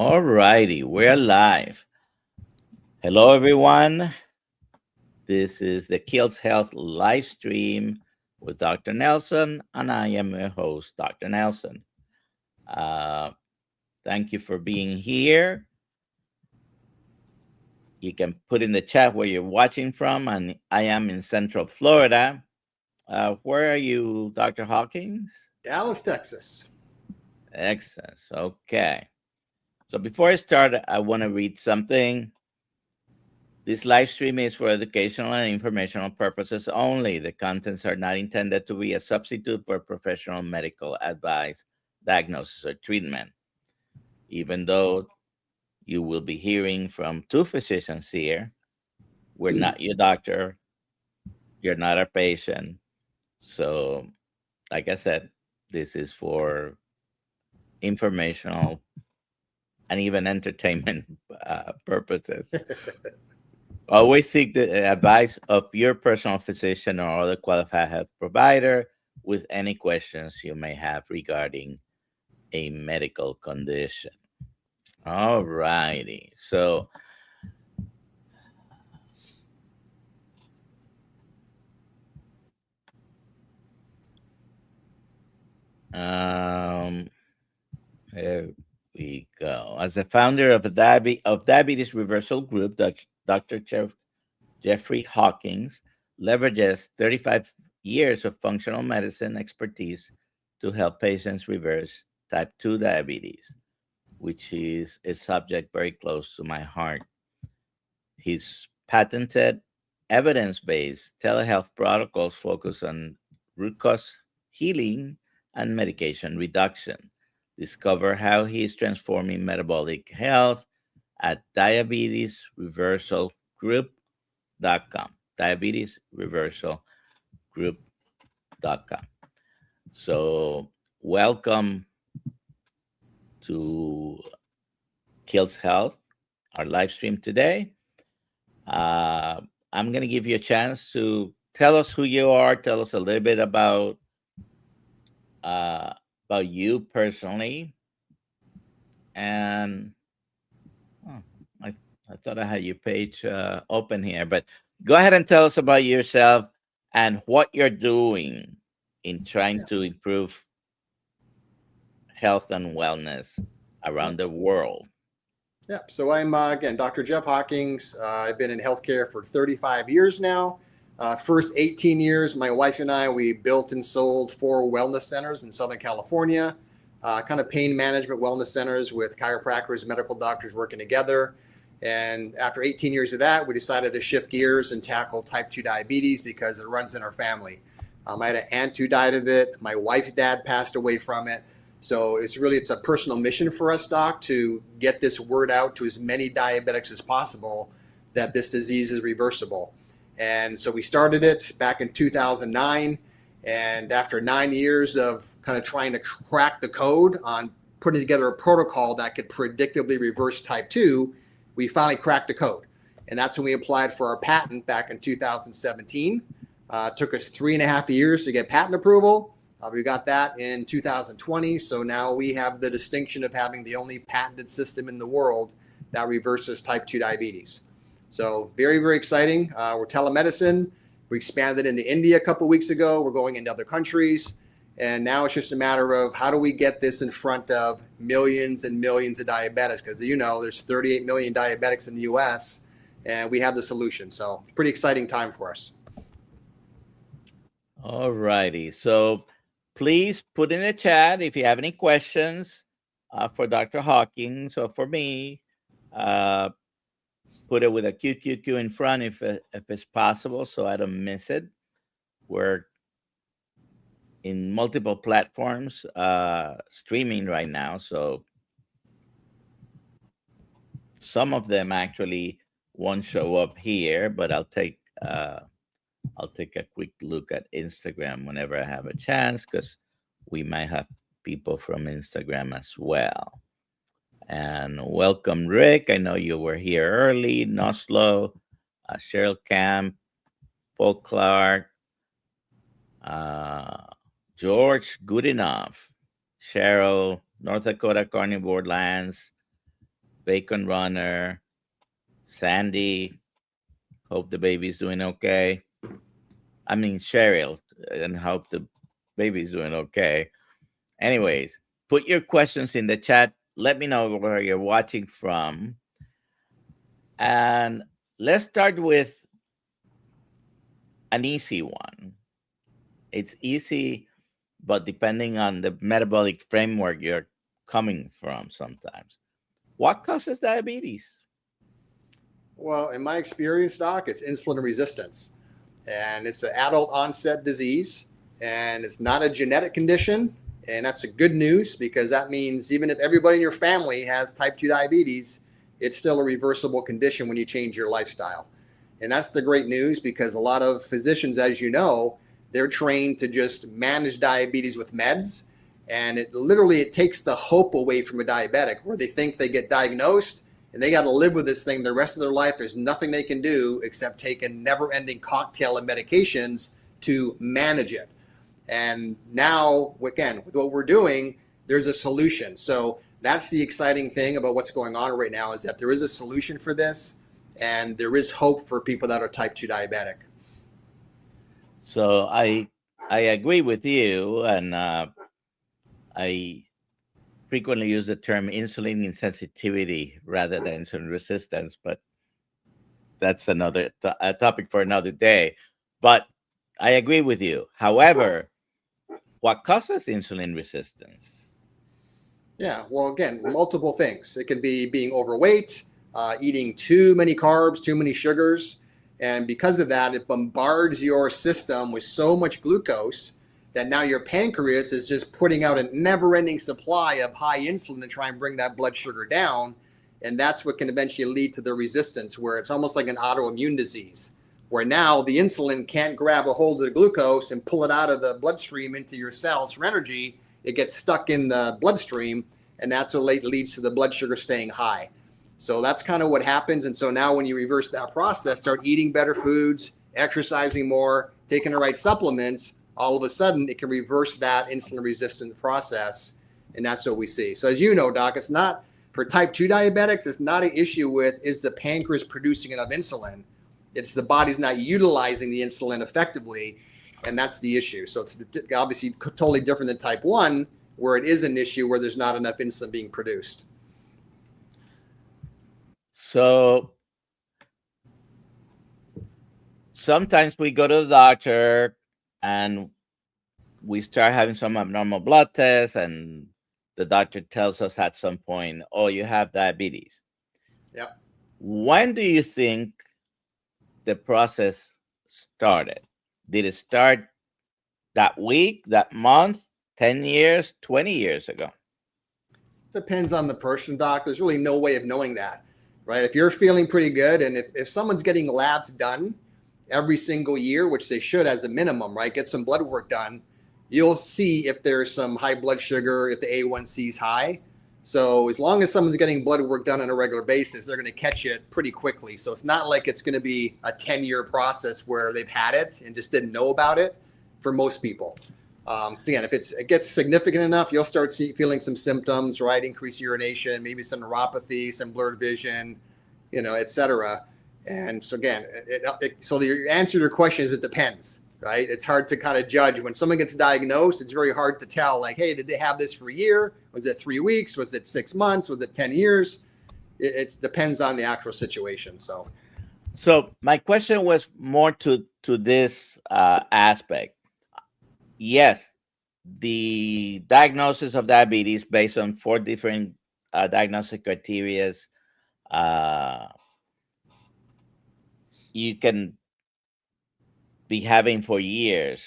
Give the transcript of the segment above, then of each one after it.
All righty, we're live. Hello, everyone. This is the Kiltz Health live stream with Dr. Nelson, and I am your host, Dr. Nelson. Uh, Thank you for being here. You can put in the chat where you're watching from, and I am in Central Florida. Where are you, Dr. Hockings? Dallas, Texas. Excellent. Okay. So before I start, I want to read something. This live stream is for educational and informational purposes only. The contents are not intended to be a substitute for professional medical advice, diagnosis, or treatment. Even though you will be hearing from two physicians here, we're not your doctor, you're not our patient. So, like I said, this is for informational and even entertainment purposes. Always seek the advice of your personal physician or other qualified health provider with any questions you may have regarding a medical condition. All righty. So, here we go. As a founder of Diabetes Reversal Group, Dr. Jeffrey Hockings leverages 35 years of functional medicine expertise to help patients reverse type 2 diabetes, which is a subject very close to my heart. His patented evidence-based telehealth protocols focus on root cause healing and medication reduction. Discover how he is transforming metabolic health at diabetesreversalgroup.com. Diabetesreversalgroup.com. So, welcome to Kiltz Health, our live stream today. I'm going to give you a chance to tell us who you are, tell us a little bit about you personally. And I thought I had your page open here, but go ahead and tell us about yourself and what you're doing in trying to improve health and wellness around the world. Yeah, so I'm, again, Dr. Jeff Hockings. I've been in healthcare for 35 years now. First 18 years, my wife and I, we built and sold 4 wellness centers in Southern California, kind of pain management wellness centers with chiropractors, medical doctors working together. And after 18 years of that, we decided to shift gears and tackle type 2 diabetes because it runs in our family. I had an aunt who died of it. My wife's dad passed away from it. So it's a personal mission for us, Doc, to get this word out to as many diabetics as possible that this disease is reversible. And so we started it back in 2009. And after 9 years of kind of trying to crack the code on putting together a protocol that could predictably reverse type 2, we finally cracked the code. And that's when we applied for our patent back in 2017. Took us 3.5 years to get patent approval. We got that in 2020, so now we have the distinction of having the only patented system in the world that reverses type 2 diabetes. So very, very exciting. We're telemedicine. We expanded into India a couple of weeks ago. We're going into other countries. And now it's just a matter of how do we get this in front of millions and millions of diabetics? Because, you know, there's 38 million diabetics in the U.S., and we have the solution. So pretty exciting time for us. All righty. So please put in the chat if you have any questions for Dr. Hockings or for me. Put it with a QQQ in front if it's possible so I don't miss it. We're in multiple platforms streaming right now, so some of them actually won't show up here, but I'll take a quick look at Instagram whenever I have a chance, because we might have people from Instagram as well. And welcome, Rick. I know you were here early. Noslo, Cheryl Camp, Paul Clark, George Goodenough, Cheryl, North Dakota Carnivore Lands, Bacon Runner, Sandy, hope the baby's doing okay. I mean, Cheryl, and hope the baby's doing okay. Anyways, put your questions in the chat. Let me know where you're watching from. And let's start with an easy one. It's easy, but depending on the metabolic framework you're coming from sometimes. What causes diabetes? Well, in my experience, Doc, it's insulin resistance. And it's an adult onset disease, and it's not a genetic condition. And that's a good news, because that means even if everybody in your family has type 2 diabetes, it's still a reversible condition when you change your lifestyle. And that's the great news, because a lot of physicians, as you know, they're trained to just manage diabetes with meds. And it takes the hope away from a diabetic, where they think they get diagnosed and they got to live with this thing the rest of their life. There's nothing they can do except take a never-ending cocktail of medications to manage it. And now, again, with what we're doing, there's a solution. So that's the exciting thing about what's going on right now, is that there is a solution for this, and there is hope for people that are type 2 diabetic. So I agree with you, and I frequently use the term insulin insensitivity rather than insulin resistance, but that's another a topic for another day. But I agree with you. However, what causes insulin resistance? Yeah, well, again, multiple things. It could be being overweight, eating too many carbs, too many sugars. And because of that, it bombards your system with so much glucose that now your pancreas is just putting out a never-ending supply of high insulin to try and bring that blood sugar down. And that's what can eventually lead to the resistance, where it's almost like an autoimmune disease, where now the insulin can't grab a hold of the glucose and pull it out of the bloodstream into your cells for energy. It gets stuck in the bloodstream, and that's what leads to the blood sugar staying high. So that's kind of what happens. And so now when you reverse that process, start eating better foods, exercising more, taking the right supplements, all of a sudden it can reverse that insulin resistant process. And that's what we see. So as you know, Doc, it's not for type 2 diabetics, it's not an issue with is the pancreas producing enough insulin. It's the body's not utilizing the insulin effectively, and that's the issue. So it's obviously totally different than type 1, where it is an issue where there's not enough insulin being produced. So sometimes we go to the doctor and we start having some abnormal blood tests, and the doctor tells us at some point, oh, you have diabetes. Yep. When do you think the process started? Did it start that week, that month, 10 years, 20 years ago? Depends on the person, Doc. There's really no way of knowing that, right? If you're feeling pretty good, and if someone's getting labs done every single year, which they should as a minimum, right? Get some blood work done. You'll see if there's some high blood sugar, if the A1C is high. So as long as someone's getting blood work done on a regular basis, they're going to catch it pretty quickly. So it's not like it's going to be a 10-year process where they've had it and just didn't know about it for most people. So again, if it gets significant enough, you'll start feeling some symptoms, right? Increased urination, maybe some neuropathy, some blurred vision, et cetera. And so again, so the answer to your question is it depends, right? It's hard to kind of judge. When someone gets diagnosed, it's very hard to tell, like, hey, did they have this for a year? Was it 3 weeks? Was it 6 months? Was it 10 years? It depends on the actual situation. So my question was more to this aspect. Yes, the diagnosis of diabetes based on 4 different diagnostic criteria, you can be having for years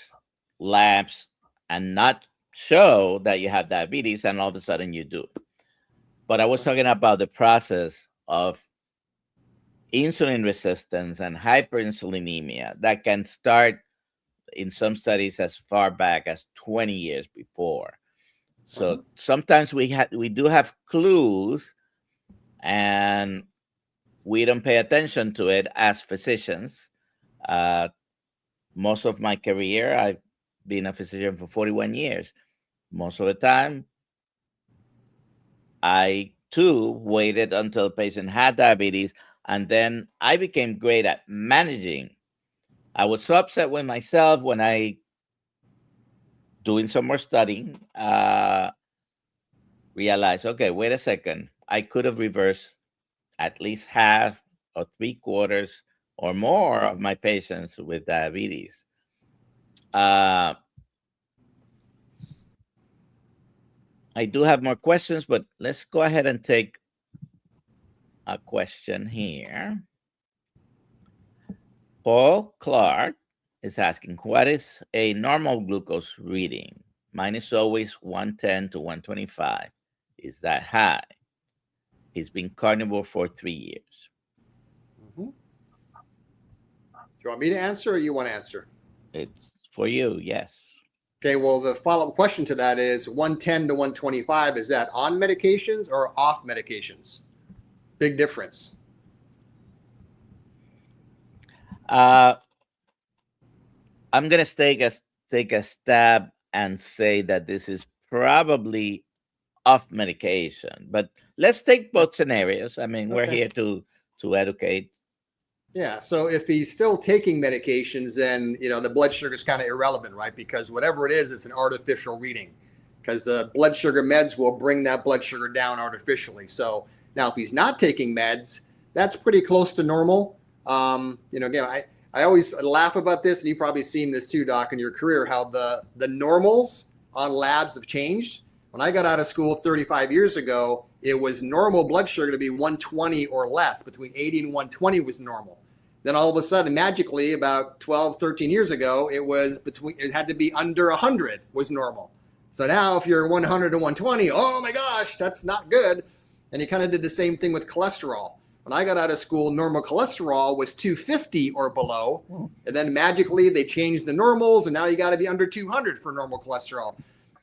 labs and not show that you have diabetes, and all of a sudden you do. But I was talking about the process of insulin resistance and hyperinsulinemia that can start in some studies as far back as 20 years before. So sometimes we do have clues, and we don't pay attention to it as physicians. Most of my career, I've been a physician for 41 years. Most of the time, I two, waited until the patient had diabetes, and then I became great at managing. I was so upset with myself when I, doing some more studying, realized, okay, wait a second, I could have reversed at least half or three quarters or more of my patients with diabetes. I do have more questions, but let's go ahead and take a question here. Paul Clark is asking, what is a normal glucose reading? Mine is always 110 to 125. Is that high? He's been carnivore for 3 years. Mm-hmm. Do you want me to answer or you want to answer? It's for you, yes. Okay, well, the follow-up question to that is 110 to 125, is that on medications or off medications? Big difference. I'm going to take a stab and say that this is probably off medication, but let's take both scenarios. I mean, we're here to educate. Yeah, so if he's still taking medications, then the blood sugar is kind of irrelevant, right? Because whatever it is, it's an artificial reading, because the blood sugar meds will bring that blood sugar down artificially. So now, if he's not taking meds, that's pretty close to normal. Again, I always laugh about this, and you've probably seen this too, Doc, in your career, how the normals on labs have changed. When I got out of school 35 years ago, it was normal blood sugar to be 120 or less. Between 80 and 120 was normal. Then all of a sudden, magically, about 12, 13 years ago, it had to be under 100 was normal. So now if you're 100 to 120, oh my gosh, that's not good. And he kind of did the same thing with cholesterol. When I got out of school, normal cholesterol was 250 or below. And then magically they changed the normals, and now you got to be under 200 for normal cholesterol.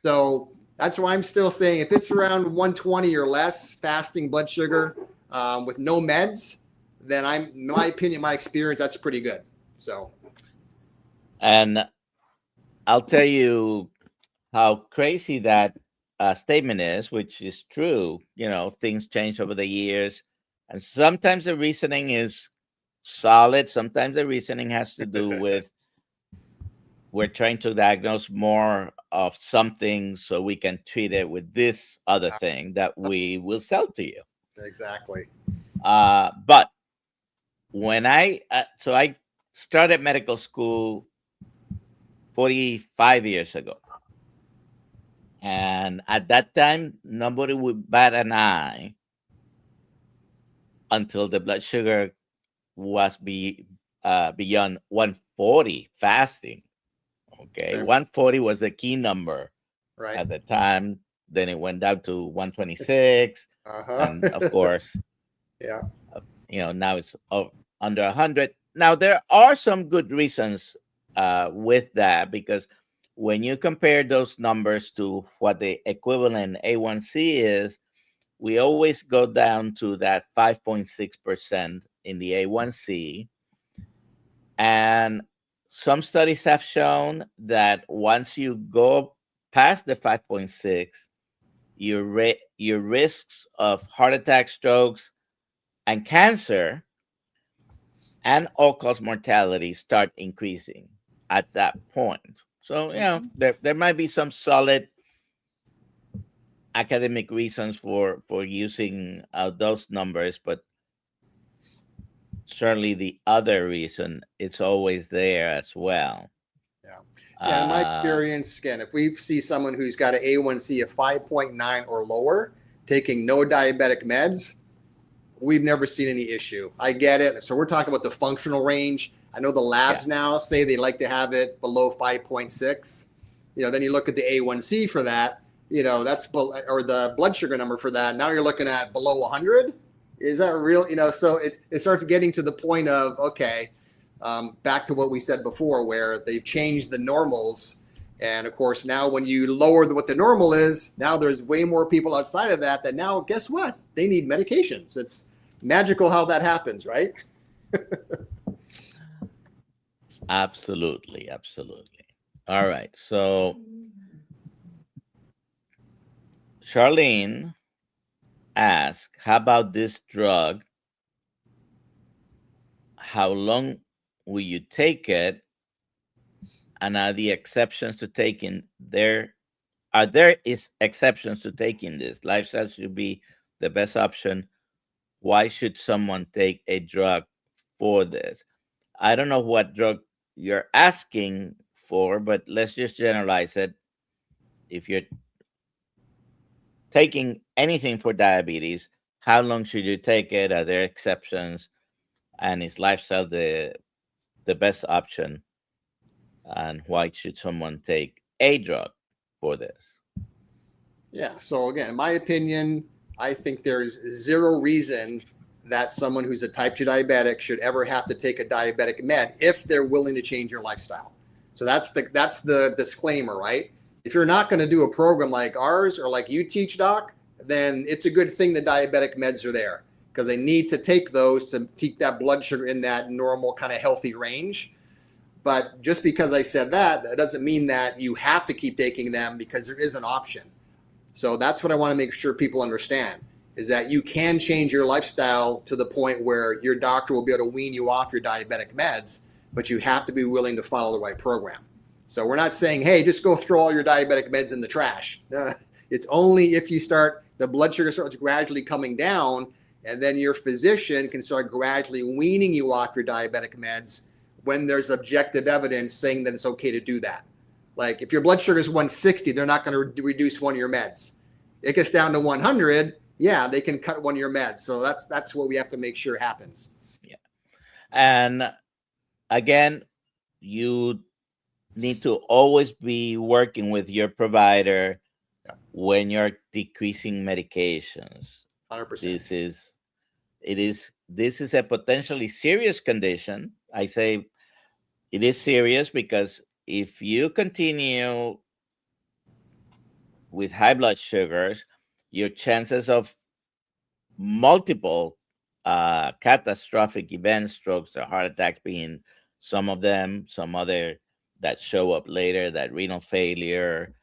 So that's why I'm still saying if it's around 120 or less fasting blood sugar with no meds, then in my opinion, my experience, that's pretty good. So, and I'll tell you how crazy that statement is, which is true. Things change over the years, and sometimes the reasoning is solid. Sometimes the reasoning has to do with we're trying to diagnose more of something so we can treat it with this other thing that we will sell to you. Exactly. But when I started medical school 45 years ago, and at that time nobody would bat an eye until the blood sugar was beyond 140 fasting. Okay, 140 was the key number at the time. Then it went down to 126, and of course, now it's under 100. Now there are some good reasons with that, because when you compare those numbers to what the equivalent A1C is, we always go down to that 5.6% in the A1C. And some studies have shown that once you go past the 5.6, your risks of heart attack, strokes, and cancer and all-cause mortality start increasing at that point. So, there might be some solid academic reasons for using those numbers, but certainly the other reason, it's always there as well. Yeah, in my experience, again, if we see someone who's got an A1C of 5.9 or lower, taking no diabetic meds, we've never seen any issue. I get it. So we're talking about the functional range. I know the labs now say they like to have it below 5.6. Then you look at the A1C for that, that's or the blood sugar number for that. Now you're looking at below 100. Is that real? So it starts getting to the point of, okay, back to what we said before, where they've changed the normals. And of course, now when you lower what the normal is, now there's way more people outside of that now, guess what? They need medications. It's magical how that happens, right? Absolutely. All right. So Charlene ask, how about this drug? How long will you take it? And are the exceptions to taking there? Are there is exceptions to taking this? Lifestyle should be the best option. Why should someone take a drug for this? I don't know what drug you're asking for, but let's just generalize it. If you're taking anything for diabetes, how long should you take it? Are there exceptions? And is lifestyle the best option? And why should someone take a drug for this? Yeah. So again, in my opinion, I think there's zero reason that someone who's a type 2 diabetic should ever have to take a diabetic med if they're willing to change your lifestyle. So that's the disclaimer, right? If you're not going to do a program like ours or like you teach, Doc, then it's a good thing the diabetic meds are there, because they need to take those to keep that blood sugar in that normal kind of healthy range. But just because I said that, that doesn't mean that you have to keep taking them, because there is an option. So that's what I want to make sure people understand, is that you can change your lifestyle to the point where your doctor will be able to wean you off your diabetic meds, but you have to be willing to follow the right program. So we're not saying, hey, just go throw all your diabetic meds in the trash. It's only if you start, the blood sugar starts gradually coming down, and then your physician can start gradually weaning you off your diabetic meds when there's objective evidence saying that it's okay to do that. Like if your blood sugar is 160, they're not going to reduce one of your meds. It gets down to 100, yeah, they can cut one of your meds. So that's what we have to make sure happens. Yeah. And again, you need to always be working with your provider when you're decreasing medications. 100%. This is a potentially serious condition. I say it is serious because if you continue with high blood sugars, your chances of multiple catastrophic events, strokes or heart attacks being some of them, some other that show up later, that renal failure,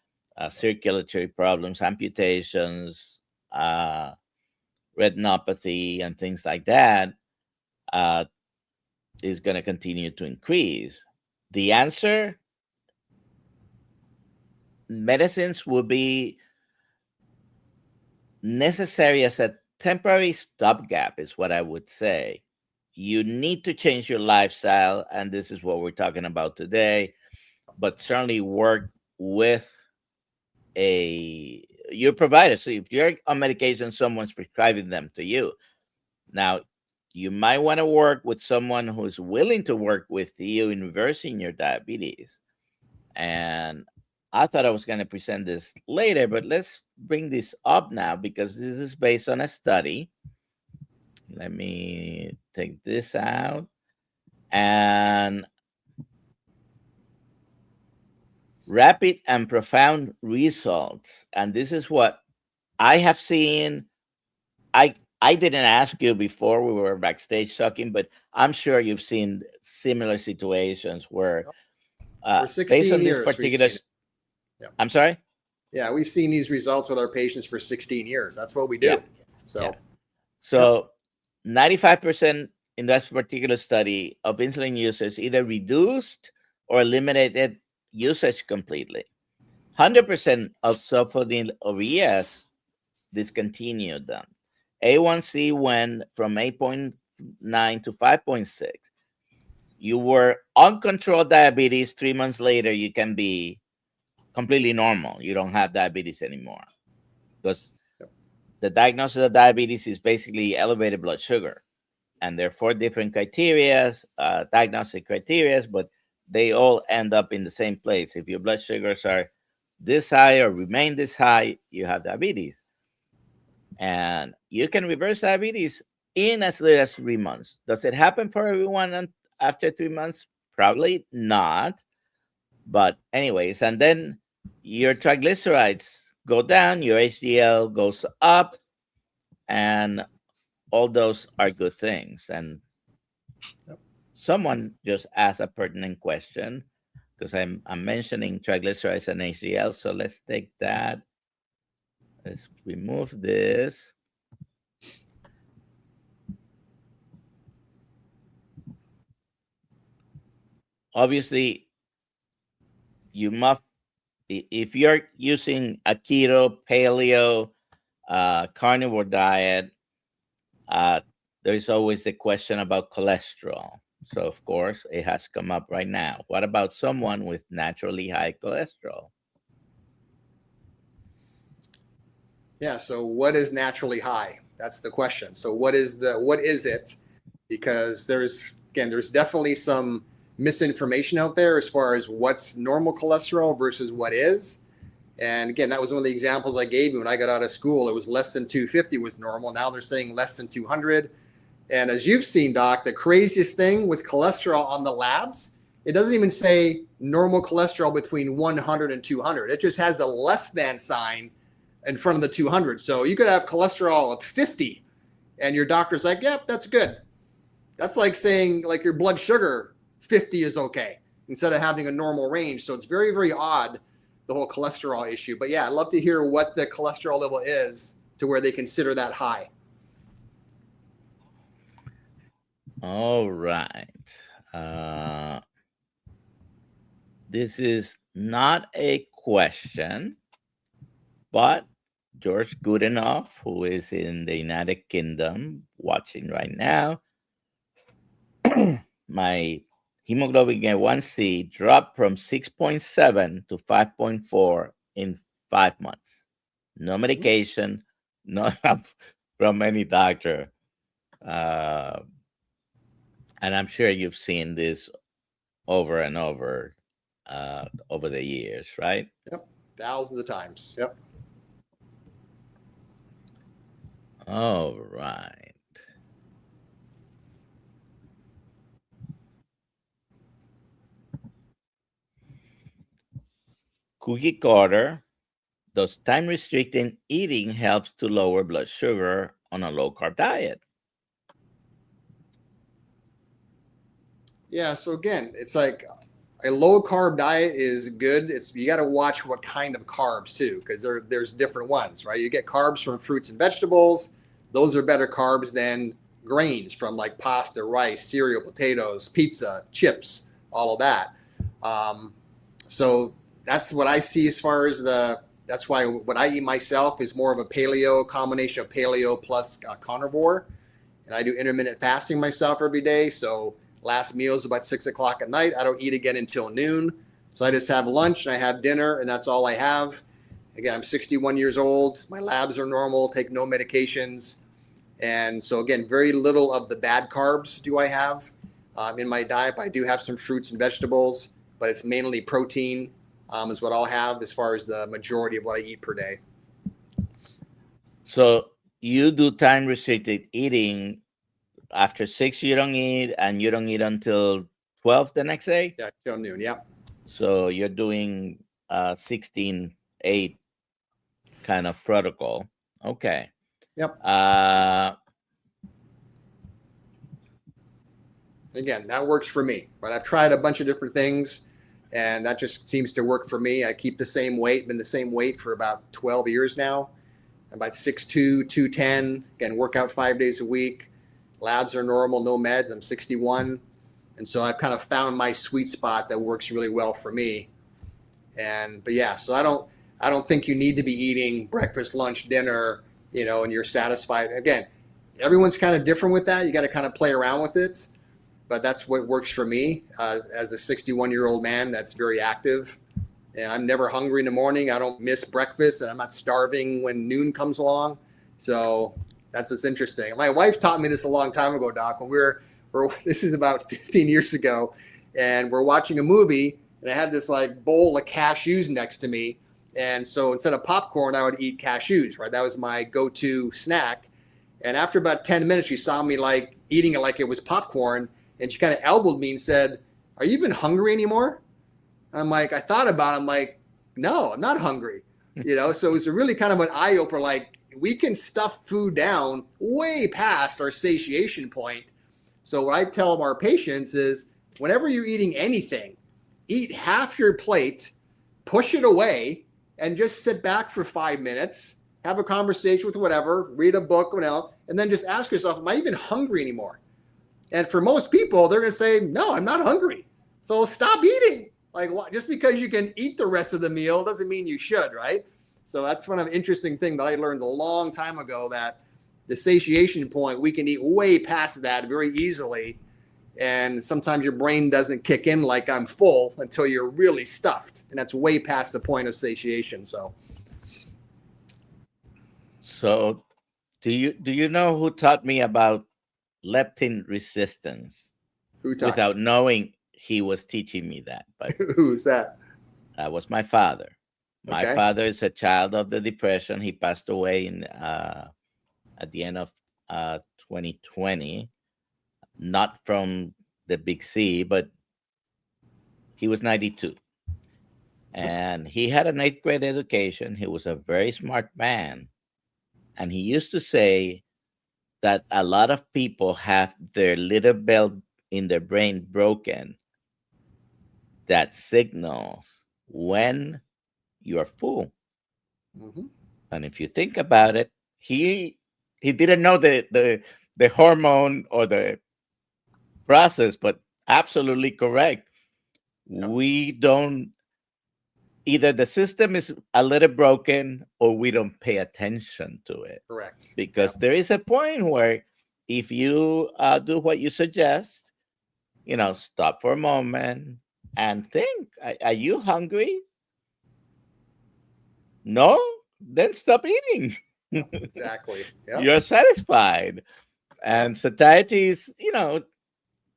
circulatory problems, amputations, retinopathy, and things like that, is going to continue to increase. The answer, medicines will be necessary as a temporary stopgap, is what I would say. You need to change your lifestyle, and this is what we're talking about today, but certainly work with your provider. So if you're on medication, someone's prescribing them to you. Now, you might want to work with someone who's willing to work with you in reversing your diabetes. And I thought I was going to present this later, but let's bring this up now because this is based on a study. Let me take this out. And rapid and profound results. And this is what I have seen. I didn't ask you before we were backstage talking, but I'm sure you've seen similar situations where for 16 based on years, this particular, yeah. I'm sorry? Yeah, we've seen these results with our patients for 16 years. That's what we do. Yeah. So, yeah. So 95% in that particular study of insulin users either reduced or eliminated usage completely. 100% of sulfonylureas discontinued them. A1C went from 8.9 to 5.6. You were uncontrolled diabetes. 3 months later, you can be completely normal. You don't have diabetes anymore. Because the diagnosis of diabetes is basically elevated blood sugar. And there are 4 different criteria, diagnostic criteria, but they all end up in the same place. If your blood sugars are this high or remain this high, you have diabetes. And you can reverse diabetes in as little as 3 months. Does it happen for everyone after 3 months? Probably not. But anyways, and then your triglycerides go down, your HDL goes up, and all those are good things. And someone just asked a pertinent question because I'm mentioning triglycerides and HDL. So let's take that. Let's remove this. obviously you must, if you're using a keto, paleo, carnivore diet, there's always the question about cholesterol. So of course it has come up right now. What about someone with naturally high cholesterol? Yeah. So what is naturally high? That's the question. So what is it? Because there's definitely some misinformation out there as far as what's normal cholesterol versus what is. And again, that was one of the examples I gave you when I got out of school. It was less than 250 was normal. Now they're saying less than 200. And as you've seen, Doc, the craziest thing with cholesterol on the labs, it doesn't even say normal cholesterol between 100 and 200. It just has a less than sign in front of the 200. So you could have cholesterol of 50 and your doctor's like, yep, that's good. That's like saying like your blood sugar 50 is okay instead of having a normal range. So it's very, very odd, the whole cholesterol issue. But yeah, I'd love to hear what the cholesterol level is to where they consider that high. All right. This is not a question, but George Goodenough, who is in the United Kingdom watching right now, my hemoglobin A1C dropped from 6.7 to 5.4 in 5 months. No medication, no help from any doctor. And I'm sure you've seen this over and over the years, right? Yep. Thousands of times. Yep. All right. Cookie Carter, does time restricting eating helps to lower blood sugar on a low carb diet? Yeah. So again, it's like a low carb diet is good. You got to watch what kind of carbs too, because there's different ones, right? You get carbs from fruits and vegetables. Those are better carbs than grains from like pasta, rice, cereal, potatoes, pizza, chips, all of that. So that's what I see as far as that's why what I eat myself is more of a paleo, combination of paleo plus carnivore. And I do intermittent fasting myself every day. So last meal is about 6 o'clock at night. I don't eat again until noon. So I just have lunch and I have dinner and that's all I have. Again, I'm 61 years old. My labs are normal, take no medications. And so again, very little of the bad carbs do I have in my diet. I do have some fruits and vegetables, but it's mainly protein is what I'll have as far as the majority of what I eat per day. So you do time restricted eating. After 6, you don't eat, and you don't eat until 12 the next day? Yeah, till noon, yeah. So you're doing 16-8 kind of protocol. Okay. Yep. Again, that works for me, right? I've tried a bunch of different things, and that just seems to work for me. I keep the same weight, been the same weight for about 12 years now. I'm about 6'2", 210. Again, work out 5 days a week. Labs are normal, no meds. I'm 61. And so I've kind of found my sweet spot that works really well for me. But yeah, so I don't think you need to be eating breakfast, lunch, dinner, and you're satisfied. Again, everyone's kind of different with that. You got to kind of play around with it, but that's what works for me as a 61-year-old man that's very active. And I'm never hungry in the morning. I don't miss breakfast, and I'm not starving when noon comes along. So that's what's interesting. My wife taught me this a long time ago, Doc, when this is about 15 years ago, and we're watching a movie, and I had this like bowl of cashews next to me. And so instead of popcorn, I would eat cashews, right? That was my go-to snack. And after about 10 minutes, she saw me like eating it like it was popcorn, and she kind of elbowed me and said, "Are you even hungry anymore?" And I'm like, I thought about it. I'm like, no, I'm not hungry. So it was a really kind of an eye-opener, like, we can stuff food down way past our satiation point. So what I tell our patients is whenever you're eating anything, eat half your plate, push it away, and just sit back for 5 minutes, have a conversation with whatever, read a book, and then just ask yourself, am I even hungry anymore? And for most people, they're going to say, no, I'm not hungry. So stop eating. Like, just because you can eat the rest of the meal doesn't mean you should, right? So that's one of the interesting thing that I learned a long time ago, that the satiation point, we can eat way past that very easily. And sometimes your brain doesn't kick in like I'm full until you're really stuffed. And that's way past the point of satiation. So do you know who taught me about leptin resistance who taught without you? knowing he was teaching me that? But Who's that? that was my father. My Okay. father is a child of the Depression. He passed away in at the end of 2020, not from the big C, but he was 92. And he had an 8th grade education. He was a very smart man. And he used to say that a lot of people have their little bell in their brain broken that signals when you are full. Mm-hmm. And if you think about it, he didn't know the hormone or the process, but absolutely correct. Yep. We don't, either the system is a little broken or we don't pay attention to it. Correct. Because Yep. there is a point where if you do what you suggest, stop for a moment and think, are you hungry? No? Then stop eating. Yep. Exactly. Yep. You're satisfied. And satiety is,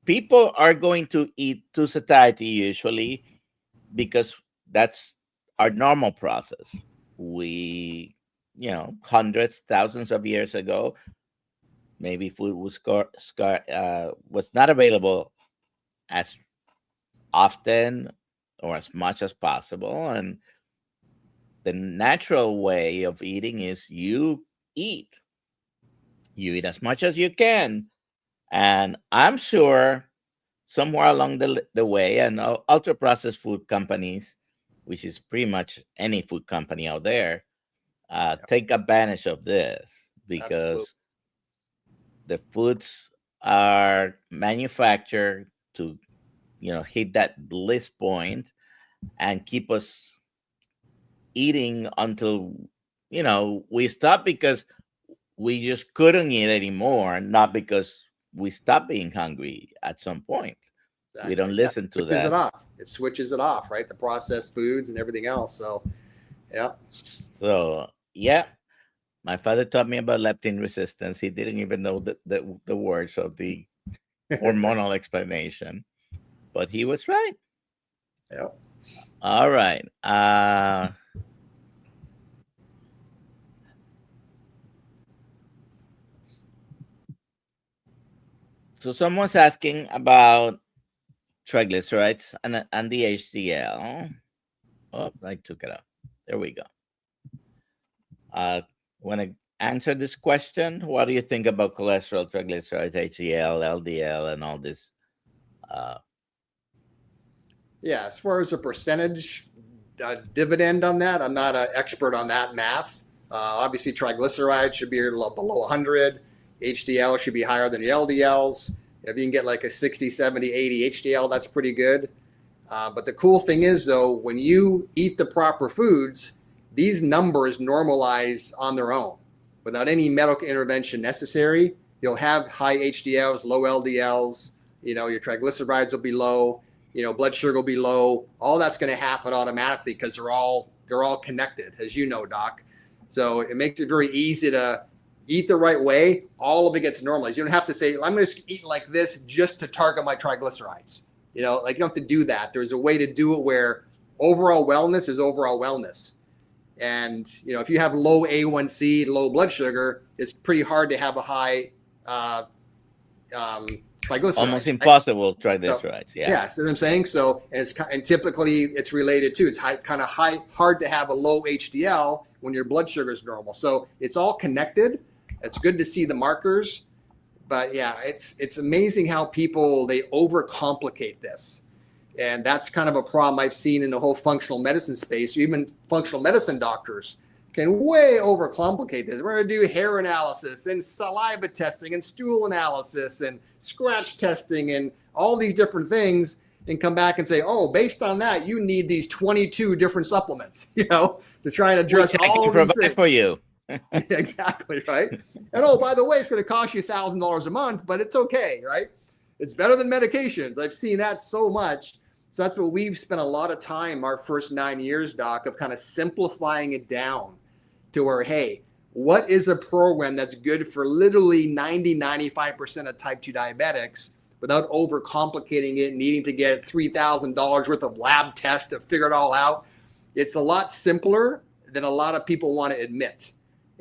people are going to eat to satiety usually because that's our normal process. We, hundreds, thousands of years ago, maybe food was not available as often or as much as possible. And the natural way of eating is you eat as much as you can. And I'm sure somewhere along the way, and ultra processed food companies, which is pretty much any food company out there, Yep. take advantage of this Absolutely. because the foods are manufactured to, hit that bliss point and keep us eating until, we stop because we just couldn't eat anymore, not because we stopped being hungry at some point. We don't Exactly. Yeah. listen to Switches it that. off. It switches it off, right? The processed foods and everything else. So, yeah. So, yeah, my father taught me about leptin resistance. He didn't even know the words of the hormonal explanation, but he was right. Yep. All right. So someone's asking about triglycerides and the HDL. Oh, I took it out. There we go. Want to answer this question? What do you think about cholesterol, triglycerides, HDL, LDL, and all this? Yeah. As far as a percentage dividend on that, I'm not an expert on that math. Obviously, triglycerides should be below 100. HDL should be higher than the LDLs. If you can get like a 60, 70, 80 HDL, that's pretty good. But the cool thing is, though, when you eat the proper foods, these numbers normalize on their own without any medical intervention necessary. You'll have high HDLs, low LDLs. Your triglycerides will be low. Blood sugar will be low. All that's going to happen automatically because they're all connected, as you know, Doc. So it makes it very easy to eat the right way. All of it gets normalized. You don't have to say, I'm going to eat like this just to target my triglycerides. You don't have to do that. There's a way to do it where overall wellness is overall wellness. And, if you have low A1C, low blood sugar, it's pretty hard to have a high triglycerides. Almost impossible triglycerides. Yeah. Yeah. See what I'm saying? So, and typically it's related to, it's hard to have a low HDL when your blood sugar is normal. So it's all connected. It's good to see the markers. But yeah, it's amazing how people, they overcomplicate this. And that's kind of a problem I've seen in the whole functional medicine space. Even functional medicine doctors can way overcomplicate this. We're going to do hair analysis and saliva testing and stool analysis and scratch testing and all these different things. and come back and say, oh, based on that, you need these 22 different supplements, to try and address all these things for you. Exactly, right? And oh, by the way, it's going to cost you $1,000 a month, but it's okay, right? It's better than medications. I've seen that so much. So that's what we've spent a lot of time our first 9 years, Doc, of kind of simplifying it down to where, hey, what is a program that's good for literally 95% of type 2 diabetics without overcomplicating it, needing to get $3,000 worth of lab tests to figure it all out? It's a lot simpler than a lot of people want to admit.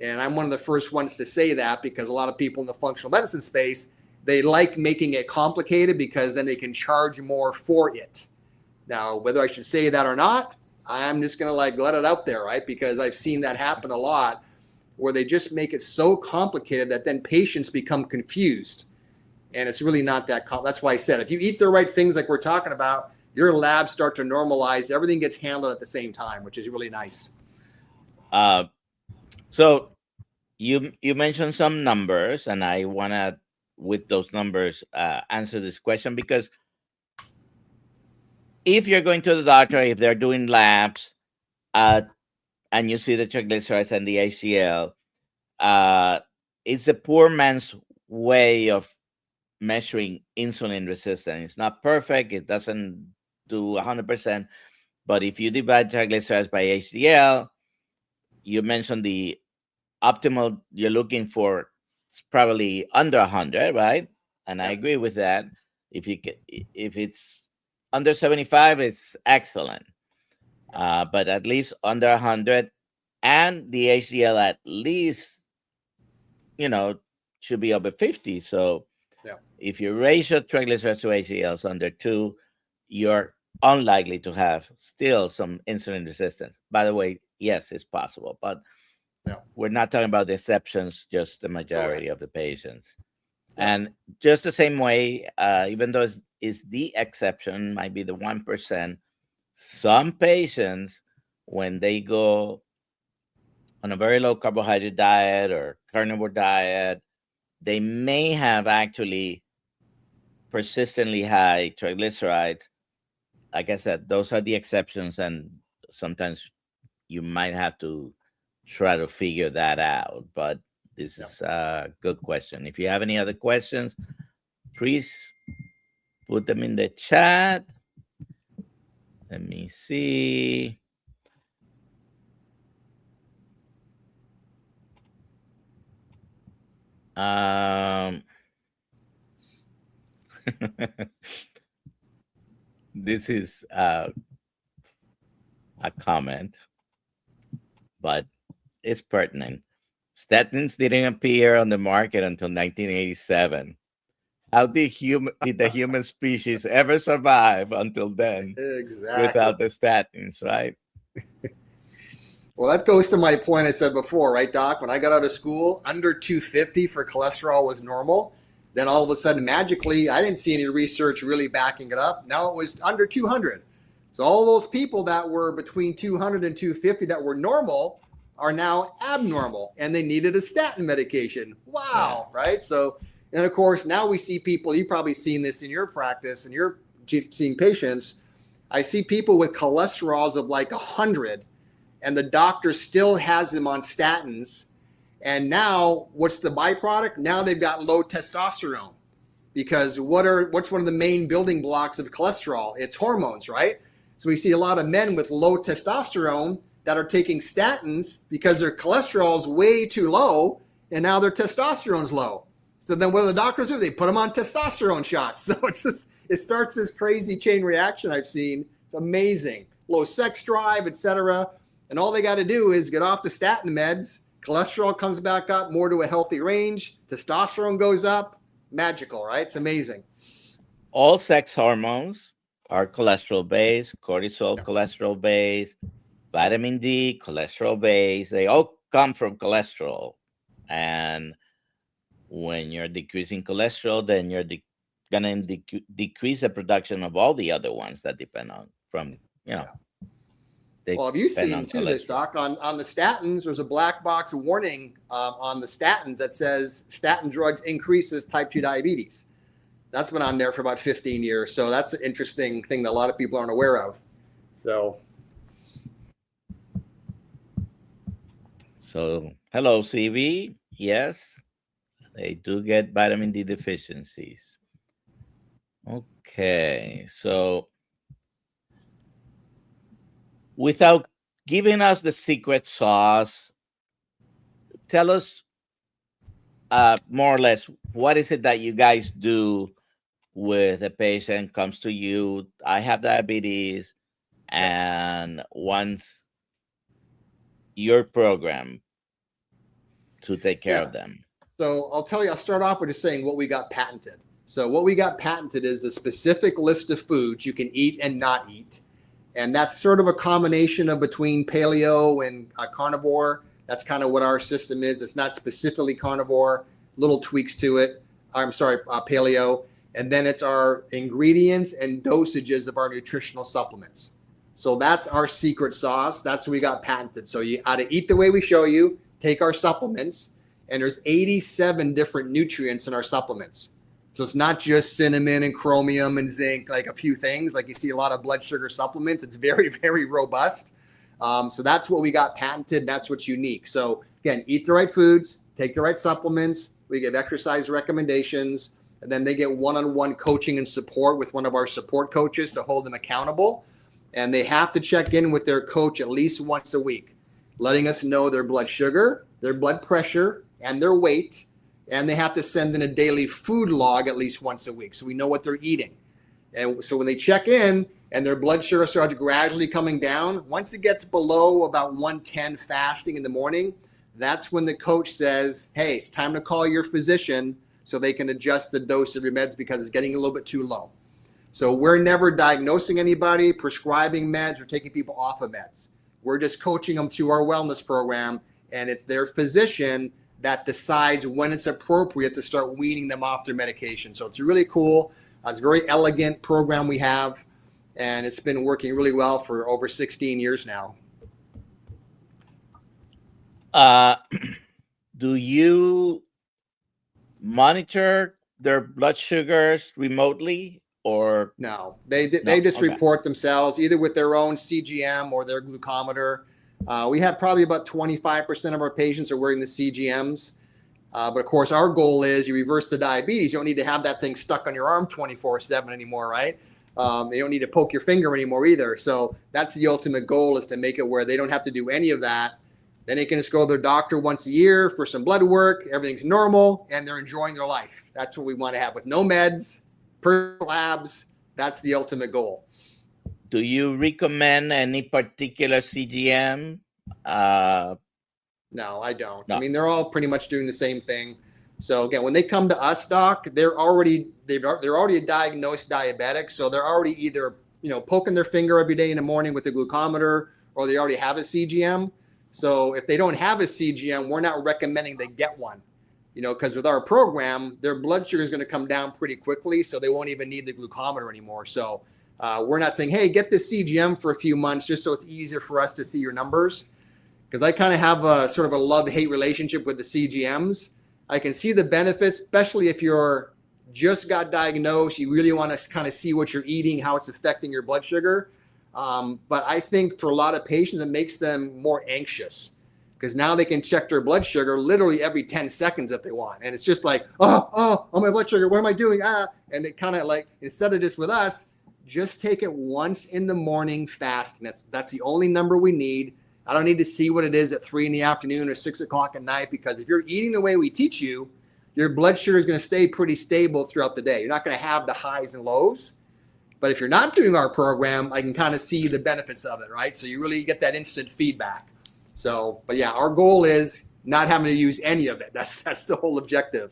And I'm one of the first ones to say that, because a lot of people in the functional medicine space, they like making it complicated because then they can charge more for it. Now, whether I should say that or not, I'm just going to let it out there, right? Because I've seen that happen a lot, where they just make it so complicated that then patients become confused. And it's really not that That's why I said, if you eat the right things like we're talking about, your labs start to normalize. Everything gets handled at the same time, which is really nice. So you mentioned some numbers, and I want to, with those numbers, answer this question, because if you're going to the doctor, if they're doing labs, and you see the triglycerides and the HDL, it's a poor man's way of measuring insulin resistance. It's not perfect. It doesn't do 100%. But if you divide triglycerides by HDL, you mentioned the optimal you're looking for, it's probably under 100, right? And I agree with that. If it's under 75, it's excellent. But at least under 100, and the HDL at least, should be over 50. So if your ratio triglycerides to HDL is under 2, you're unlikely to have still some insulin resistance. By the way, yes, it's possible, but we're not talking about the exceptions, just the majority of the patients. And just the same way, even though it's the exception, might be the 1%, some patients, when they go on a very low carbohydrate diet or carnivore diet, they may have actually persistently high triglycerides. Like I said, those are the exceptions, and sometimes you might have to try to figure that out. But this is a good question. If you have any other questions, please put them in the chat. Let me see. This is a comment, but it's pertinent. Statins didn't appear on the market until 1987. How did the human species ever survive until then? Exactly. Without the statins, right? Well, that goes to my point I said before, right, Doc? When I got out of school, under 250 for cholesterol was normal. Then all of a sudden, magically, I didn't see any research really backing it up. Now it was under 200. So all those people that were between 200 and 250 that were normal are now abnormal, and they needed a statin medication. Wow, right? So, and of course, now we see people, you've probably seen this in your practice, and you're seeing patients. I see people with cholesterols of like 100, and the doctor still has them on statins. And now what's the byproduct? Now they've got low testosterone, because what's one of the main building blocks of cholesterol? It's hormones, right? So we see a lot of men with low testosterone that are taking statins because their cholesterol is way too low, and now their testosterone's low. So then what do the doctors do? They put them on testosterone shots. So it starts this crazy chain reaction I've seen. It's amazing. Low sex drive, etc. And all they got to do is get off the statin meds. Cholesterol comes back up more to a healthy range. Testosterone goes up. Magical, right? It's amazing. All sex hormones are cholesterol based, cortisol cholesterol based, vitamin D cholesterol based. They all come from cholesterol. And when you're decreasing cholesterol, then you're going to decrease the production of all the other ones that depend on Well, have you seen too this, Doc? On the statins, there's a black box warning on the statins that says statin drugs increases type 2 diabetes. That's been on there for about 15 years. So that's an interesting thing that a lot of people aren't aware of. So hello, CV. Yes, they do get vitamin D deficiencies. Okay, so without giving us the secret sauce, tell us more or less what is it that you guys do with a patient comes to you. I have diabetes, and wants your program to take care of them. So I'll start off with just saying what we got patented. So what we got patented is a specific list of foods you can eat and not eat. And that's sort of a combination of between paleo and carnivore. That's kind of what our system is. It's not specifically carnivore, little tweaks to it. Paleo. And then it's our ingredients and dosages of our nutritional supplements. So that's our secret sauce. That's what we got patented. So you got to eat the way we show you, take our supplements, and there's 87 different nutrients in our supplements. So it's not just cinnamon and chromium and zinc, like a few things, like you see a lot of blood sugar supplements. It's very, very robust. So that's what we got patented. That's what's unique. So again, eat the right foods, take the right supplements. We give exercise recommendations, and then they get one-on-one coaching and support with one of our support coaches to hold them accountable. And they have to check in with their coach at least once a week, letting us know their blood sugar, their blood pressure, and their weight. And they have to send in a daily food log at least once a week so we know what they're eating. And so when they check in and their blood sugar starts gradually coming down, once it gets below about 110 fasting in the morning, that's when the coach says, hey, it's time to call your physician so they can adjust the dose of your meds because it's getting a little bit too low. So we're never diagnosing anybody, prescribing meds, or taking people off of meds. We're just coaching them through our wellness program, and it's their physician that decides when it's appropriate to start weaning them off their medication. So it's really cool. It's a very elegant program we have, and it's been working really well for over 16 years now. Do you monitor their blood sugars remotely, or no? They just report themselves either with their own CGM or their glucometer. We have probably about 25% of our patients are wearing the CGMs. But of course, our goal is you reverse the diabetes. You don't need to have that thing stuck on your arm 24/7 anymore, right? You don't need to poke your finger anymore either. So that's the ultimate goal, is to make it where they don't have to do any of that. Then they can just go to their doctor once a year for some blood work. Everything's normal, and they're enjoying their life. That's what we want to have, with no meds, per labs. That's the ultimate goal. Do you recommend any particular CGM? No, I don't. No. I mean, they're all pretty much doing the same thing. So again, when they come to us, doc, they're already a diagnosed diabetic. So they're already either, poking their finger every day in the morning with the glucometer, or they already have a CGM. So if they don't have a CGM, we're not recommending they get one, because with our program, their blood sugar is going to come down pretty quickly. So they won't even need the glucometer anymore. So we're not saying, hey, get the CGM for a few months just so it's easier for us to see your numbers. Because I kind of have a sort of a love-hate relationship with the CGMs. I can see the benefits, especially if you're just got diagnosed, you really want to kind of see what you're eating, how it's affecting your blood sugar. But I think for a lot of patients, it makes them more anxious, because now they can check their blood sugar literally every 10 seconds if they want. And it's just like, oh, my blood sugar, what am I doing? And they kind of like, instead of just with us, just take it once in the morning fast. And that's the only number we need. I don't need to see what it is at 3 p.m. or 6 o'clock at night, because if you're eating the way we teach you, your blood sugar is going to stay pretty stable throughout the day. You're not going to have the highs and lows. But if you're not doing our program, I can kind of see the benefits of it, right? So you really get that instant feedback. So, but yeah, our goal is not having to use any of it. That's the whole objective.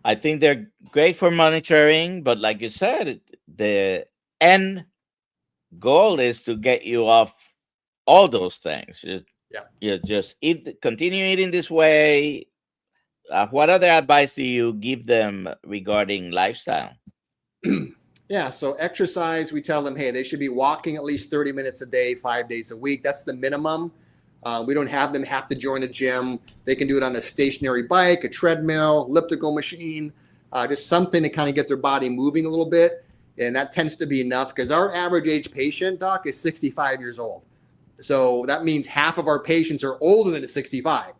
I think they're great for monitoring, but like you said, the end goal is to get you off all those things. You just continue eating this way. What other advice do you give them regarding lifestyle? Yeah, so exercise, we tell them, hey, they should be walking at least 30 minutes a day, 5 days a week. That's the minimum. We don't have to join a gym. They can do it on a stationary bike, a treadmill, elliptical machine. just something to kind of get their body moving a little bit. And that tends to be enough because our average age patient, doc, is 65 years old. So that means half of our patients are older than 65.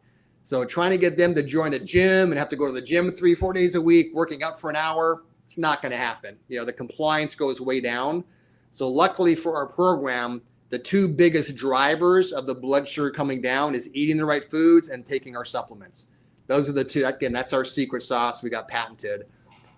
So trying to get them to join a gym and have to go to the gym 3-4 days a week, working out for an hour, it's not going to happen. The compliance goes way down. So luckily for our program, the two biggest drivers of the blood sugar coming down is eating the right foods and taking our supplements. Those are the two. Again, that's our secret sauce. We got patented.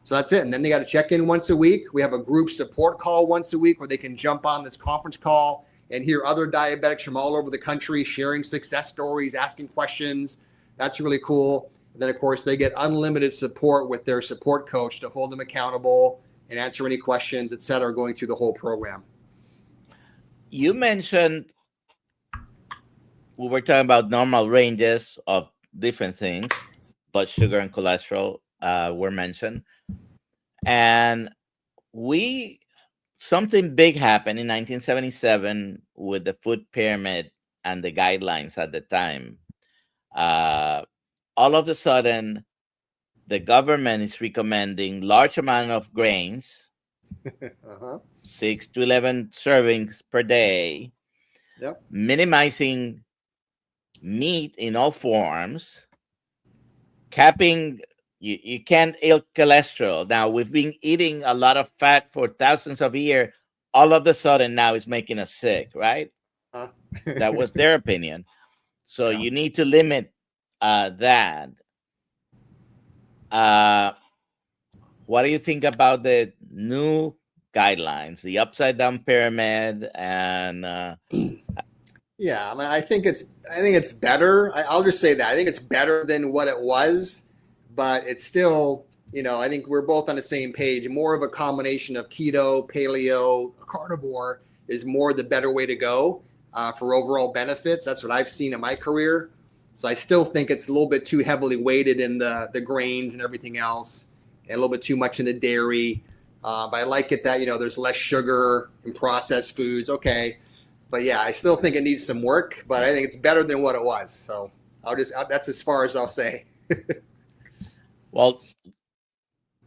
So that's it. And then they got to check in once a week. We have a group support call once a week where they can jump on this conference call and hear other diabetics from all over the country sharing success stories, asking questions. That's really cool. And then, of course, they get unlimited support with their support coach to hold them accountable and answer any questions, et cetera, going through the whole program. You mentioned we were talking about normal ranges of different things, blood sugar and cholesterol were mentioned. And something big happened in 1977 with the food pyramid and the guidelines at the time. All of a sudden, the government is recommending large amount of grains, 6 to 11 servings per day, minimizing meat in all forms, capping, you can't eat cholesterol. Now, we've been eating a lot of fat for thousands of years. All of a sudden now it's making us sick, right? That was their opinion. So you need to limit that. What do you think about the new guidelines, the upside down pyramid? And yeah, I think it's better. I'll just say that I think it's better than what it was, but it's still, I think we're both on the same page. More of a combination of keto, paleo, carnivore is more the better way to go for overall benefits. That's what I've seen in my career. So I still think it's a little bit too heavily weighted in the grains and everything else, and a little bit too much in the dairy. But I like it that, there's less sugar in processed foods. Okay. But yeah, I still think it needs some work, but I think it's better than what it was. So that's as far as I'll say. Well,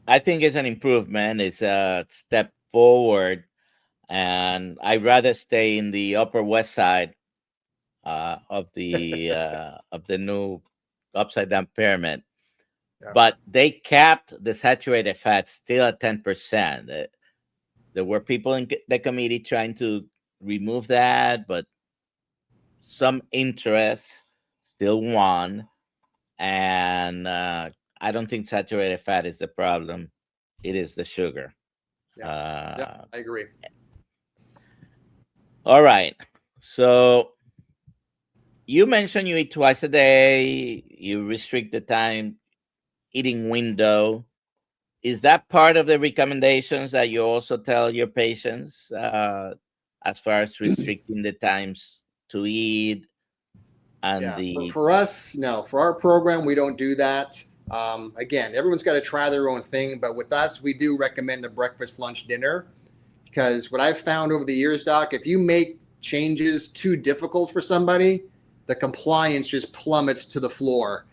I think it's an improvement. It's a step forward, and I'd rather stay in the Upper West Side of the new upside down pyramid. Yeah. But they capped the saturated fat still at 10%. There were people in the committee trying to remove that, but some interests still won. And I don't think saturated fat is the problem. It is the sugar. Yeah, I agree. All right. So you mentioned you eat twice a day. You restrict the time eating window. Is that part of the recommendations that you also tell your patients as far as restricting the times to eat? And for us, no. For our program, we don't do that. Again, everyone's got to try their own thing, but with us, we do recommend a breakfast, lunch, dinner, because what I've found over the years, Doc, if you make changes too difficult for somebody, the compliance just plummets to the floor.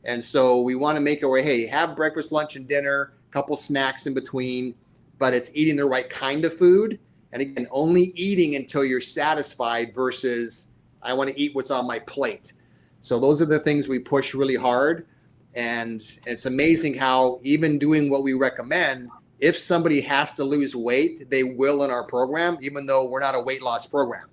And so we want to make it where, hey, have breakfast, lunch, and dinner, a couple snacks in between, but it's eating the right kind of food. And again, only eating until you're satisfied versus I want to eat what's on my plate. So those are the things we push really hard. And it's amazing how even doing what we recommend, if somebody has to lose weight, they will in our program, even though we're not a weight loss program.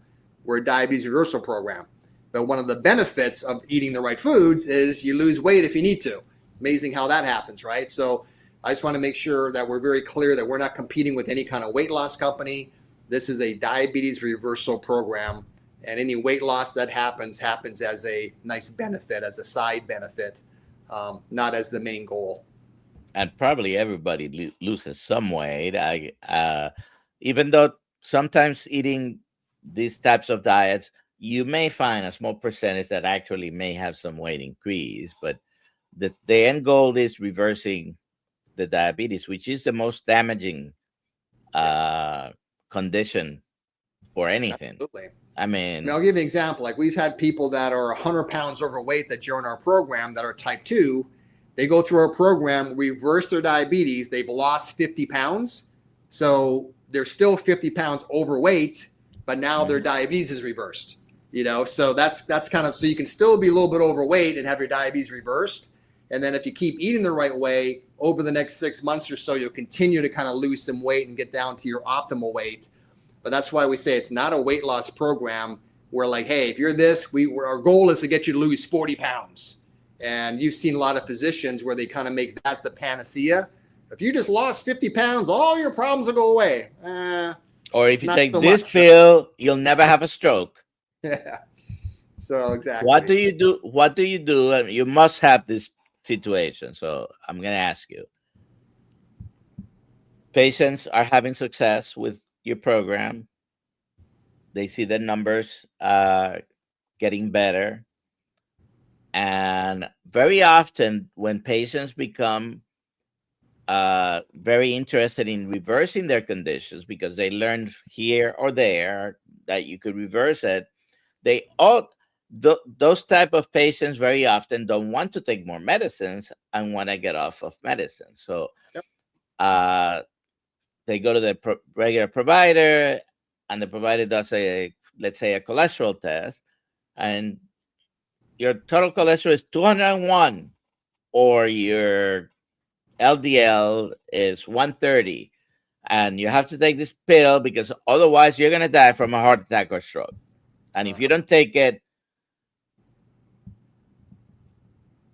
We're a diabetes reversal program. But one of the benefits of eating the right foods is you lose weight if you need to. Amazing how that happens, right? So I just want to make sure that we're very clear that we're not competing with any kind of weight loss company. This is a diabetes reversal program. And any weight loss that happens as a nice benefit, as a side benefit, not as the main goal. And probably everybody loses some weight. Even though sometimes eating these types of diets, you may find a small percentage that actually may have some weight increase. But the end goal is reversing the diabetes, which is the most damaging condition for anything. Absolutely. I mean, I'll give you an example. Like we've had people that are 100 pounds overweight that join our program that are type 2. They go through our program, reverse their diabetes. They've lost 50 pounds. So they're still 50 pounds overweight, but now their diabetes is reversed. So that's kind of, so you can still be a little bit overweight and have your diabetes reversed. And then if you keep eating the right way, over the next 6 months or so, you'll continue to kind of lose some weight and get down to your optimal weight. But that's why we say it's not a weight loss program. We're like, hey, if you're this, our goal is to get you to lose 40 pounds. And you've seen a lot of physicians where they kind of make that the panacea. If you just lost 50 pounds, all your problems will go away. Or if you take this pill, you'll never have a stroke. Yeah. So exactly. What do you do? What do you do? I mean, you must have this situation. So I'm going to ask you. Patients are having success with your program. They see the numbers getting better. And very often when patients become very interested in reversing their conditions because they learned here or there that you could reverse it, those type of patients very often don't want to take more medicines and want to get off of medicine. So they go to the regular provider, and the provider does let's say a cholesterol test, and your total cholesterol is 201, or your LDL is 130, and you have to take this pill because otherwise you're going to die from a heart attack or stroke. And if you don't take it,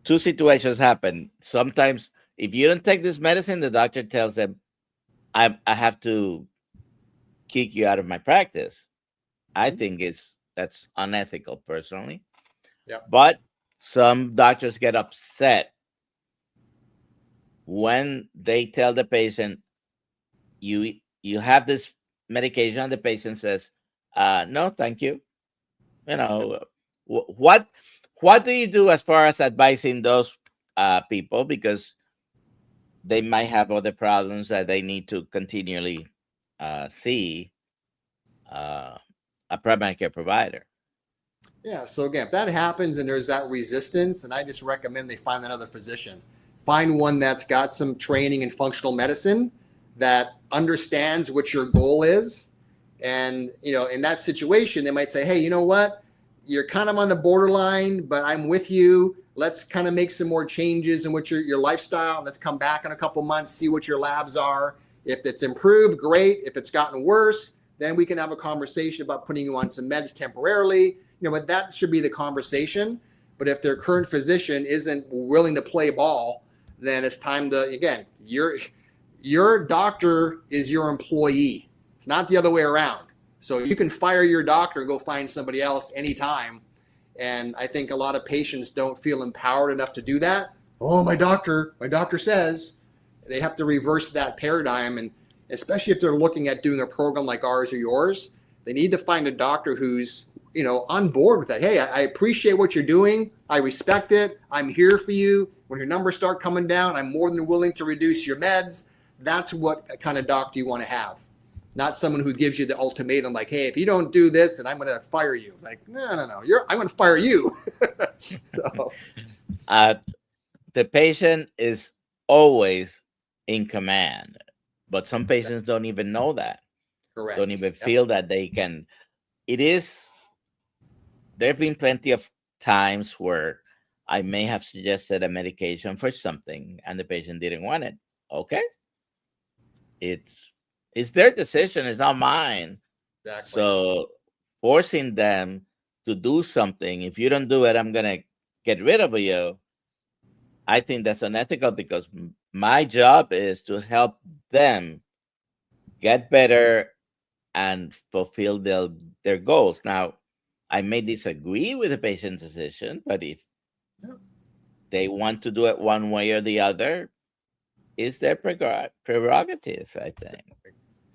two situations happen. Sometimes if you don't take this medicine, the doctor tells them, I have to kick you out of my practice. I think that's unethical personally. Yeah. But some doctors get upset when they tell the patient, you have this medication, and the patient says, no, thank you. What do you do as far as advising those people, because they might have other problems that they need to continually see a primary care provider? Yeah. So again, if that happens and there's that resistance, and I just recommend they find another physician. Find one that's got some training in functional medicine, that understands what your goal is. And, in that situation, they might say, hey, you know what? You're kind of on the borderline, but I'm with you. Let's kind of make some more changes in what your lifestyle. Let's come back in a couple months, see what your labs are. If it's improved, great. If it's gotten worse, then we can have a conversation about putting you on some meds temporarily. But that should be the conversation. But if their current physician isn't willing to play ball, then it's time to, again, your doctor is your employee. It's not the other way around. So you can fire your doctor and go find somebody else anytime. And I think a lot of patients don't feel empowered enough to do that. Oh, my doctor says. They have to reverse that paradigm. And especially if they're looking at doing a program like ours or yours, they need to find a doctor who's, on board with that. Hey, I appreciate what you're doing. I respect it. I'm here for you. When your numbers start coming down, I'm more than willing to reduce your meds. That's what kind of doctor you want to have. Not someone who gives you the ultimatum like, hey, if you don't do this, then I'm going to fire you. Like, no. I'm going to fire you. So. The patient is always in command, but some patients don't even know that. Correct. Don't even feel that they can. There have been plenty of times where I may have suggested a medication for something and the patient didn't want it. Okay. It's their decision. It's not mine. Exactly. So forcing them to do something, if you don't do it, I'm going to get rid of you. I think that's unethical, because my job is to help them get better and fulfill their goals. Now, I may disagree with the patient's decision, but if they want to do it one way or the other, it's their prerogative, I think.